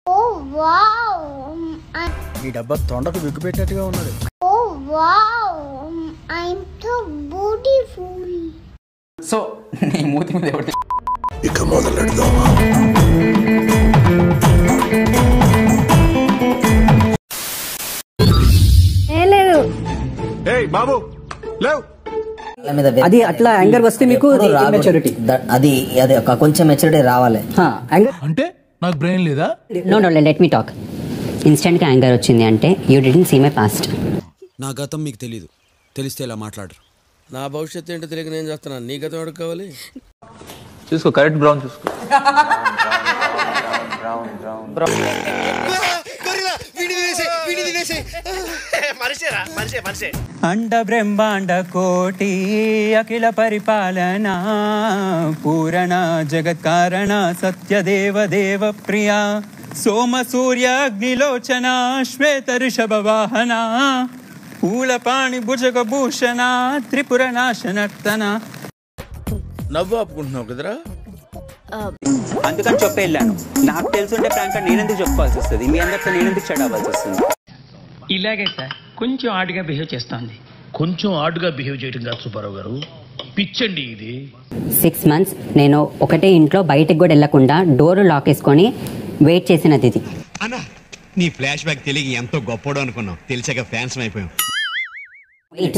Oh wow! ఈ డబ్బా తొండకు wig పెట్టినట్టుగా ఉన్నది. Oh wow! I'm so beautiful. So నీ మూతి మీద ఎవరు ఇక మొదలెడదాం. లేదు. ఏయ్ బాబు లేవ్. అది అట్లా యాంగర్ వస్తే మీకు మెచ్యూరిటీ అది అది కొంచెం మెచ్యూరిటీ రావాలి. అంటే నాకు బ్రెయిన్ లేదా? No let me talk. ఇన్స్టెంట్గా యాంగర్ వచ్చింది అంటే you didn't see my past. నా గతం మీకు తెలీదు, తెలిస్తే ఇలా మాట్లాడరు. నా భవిష్యత్తు ఏంటో తెలియక నేను చేస్తున్నాను, నీ గతం ఎవరికి కావాలి? చూసుకో, కరెక్ట్ బ్రౌన్ చూసుకో. అండ బ్రహ్మాండ కోటి అఖిల పరిపాలన పూరణ జగత్కారణ సత్యదేవ దేవ ప్రియ సోమ సూర్య అగ్నిలోచన శ్వేత ఋషభ వాహన పూలపాణి భుజగ భూషణ త్రిపుర నాశనర్తన. నవ్వు ఆపుకుంటున్నావు కదరా? అందుకని చెప్పి వెళ్ళాను. నాకు తెలుసుంటే ప్రాంక్ నేనెందుకు చెప్పుకోవాల్సి వస్తుంది, మీ అందరితో నేనెందుకు చెడవలసి వస్తుంది? ఇలాగే సార్ కొంచెం ఆడుగా బిహేవ్ చేస్తోంది. కొంచెం ఆడుగా బిహేవ్ చేయడం కాదు సుబ్బారావు గారు, పిచ్చండి ఇది. 6 months నేను ఒకటే ఇంట్లో బయటికి కూడా వెళ్ళకుండా డోర్ లాక్ వేసుకొని వెయిట్ చేసినది ఇది. అన్నా నీ ఫ్లాష్ బ్యాక్ తెలియ ఎంతో గొప్పడు అనుకున్నావు, తెలిసాక ఫ్యాన్స్ అయిపోయాం.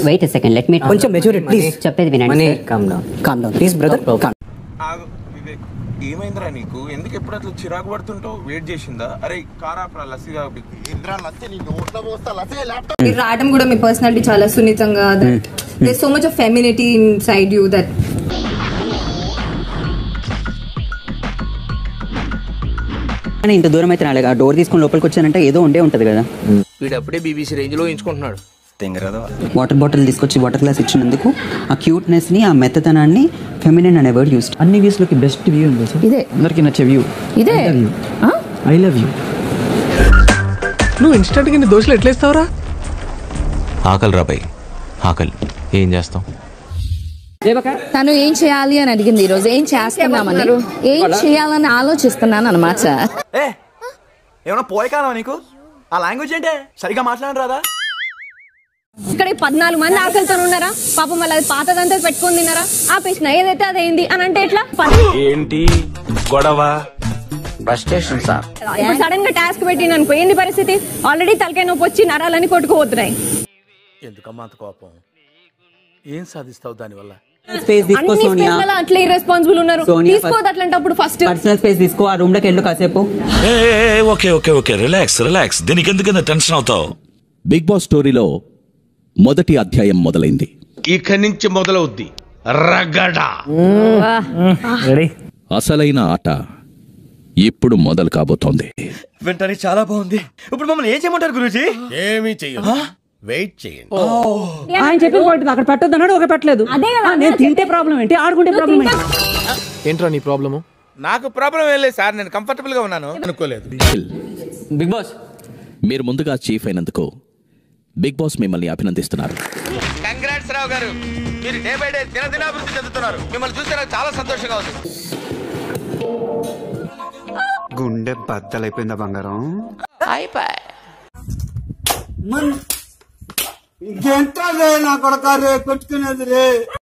వెయిట్ సెకండ్, లెట్ మీ కొంచెం మెచ్యూరిటీ ప్లీజ్. చెప్పేది వినండి. Calm down please brother. ఏమైందిరా నీకు? ఎందుకు ఎప్పుడు అట్లా చిరాకు పడుతుంటావు? వెయిట్ చేసిందా? అరే కారాపరా లస్సీగా మీరు రాయడం కూడా మీ పర్సనాలిటీ చాలా సున్నితంగా, there so much of femininity inside you that ఇంత దూరం అయితే రాలేదు. ఆ డోర్ తీసుకొని లోపలికి వచ్చానంటే ఏదో ఉండే ఉంటది కదా. వీడు అప్పుడే బీబీసీ రేంజ్ లో ఎంచుకుంటున్నాడు. వాటర్ బాటిల్ తీసుకొచ్చి వాటర్ గ్లాస్ ఇచ్చినందుకు ఆ క్యూట్నెస్ ని, ఆ మెత్తతనాన్ని ఫెమినిన్ అనే వర్డ్ యూస్. అన్ని వ్యూస్ లోకి బెస్ట్ వ్యూ ఉంది సార్. ఇదే అందరికి నచ్చే వ్యూ. ఇదే ఐ లవ్ యూ. నువ్వు ఇన్స్టెంట్ గా నీ దోశలు ఎట్లా ఇస్తావురా? ఆకలి రాబాయ్, ఆకలి. ఏం చేస్తాం? తను ఏం చేయాలి అని అడిగింది. ఈ రోజు ఏం చేస్తున్నామని, ఏం చేయాలని ఆలోచిస్తున్నాను అన్నమాట. ఏమన్నా పోయకానా నీకు? ఆ లాంగ్వేజ్ ఏంటే? సరిగా మాట్లాడరు రాదా? ఇక్కడ 14 మంది ఆకలితో ఉన్నారా? పాపం మళ్ళీ అది పాతదంతా పెట్టుకుని తిన్నారా? ఆపేసిన ఏదైతే అదేంది అని అంటే ఎట్లా? ఏంటి గొడవ? Bus station sir. ఇప్పుడు సడన్ గా టాస్క్ పెట్టిన అనుకో, ఏంది పరిస్థితి? ఆల్రెడీ తలకాయ నొప్పి వచ్చి నరాలని కొట్టుకుపోతున్నాయి. ఎందుకమ్మా అంత కోపం? ఏం సాధిస్తావు దానివల్ల? స్పేస్ తీసుకో సోనియా. అట్లా ఇర్రెస్పాన్సిబుల్ ఉన్నారు. తీసుకోదు అట్లాంటప్పుడు ఫస్ట్ పర్సనల్ స్పేస్ తీసుకో. ఆ రూమ్ లోకి వెళ్ళు కాసేపు. Okay okay okay, relax. దీనికి ఎందుకు టెన్షన్ అవుతావు? బిగ్ బాస్ స్టోరీలో మొదటి అధ్యాయం మొదలైంది. ఇక్కడి నుంచి మొదలవుద్ది రగడ. అసలైన ఆట ఇప్పుడు మొదలు కాబోతోంది. వింటానికి చాలా బాగుంది. ఇప్పుడు మమ్మల్ని ఏం చేయమంటారు గురూజీ? ఏమీ చెయ్యదు, వెయిట్ చేయండి. ఆయన చెప్పి అక్కడ పెట్టొద్దు అన్నాడు, ఒక పెట్టలేదు. నేను తింటే ప్రాబ్లం ఏంటి, ఆడుకుంటే ప్రాబ్లం ఏంటి? ఏంట్రా నీ ప్రాబ్లము? నాకు ప్రాబ్లం ఏం లేదు సార్, నేను కంఫర్టబుల్ గా ఉన్నాను. అనుకోలేదు. బిగ్ బాస్ మీరు ముందుగా చీఫ్ అయినందుకు బిగ్ బాస్ మిమ్మల్ని అభినందిస్తున్నారు. కంగ్రాట్స్ రావు గారు, మీరు డే బై డే దినదినాభివృద్ధి చెందుతున్నారు. మిమ్మల్ని చూస్తే నాకు చాలా సంతోషంగా ఉంది. గుండె బద్దలైపోయిందా బంగారం? ఇంకెంత నా కొడక రే కొట్టుకునేది రే.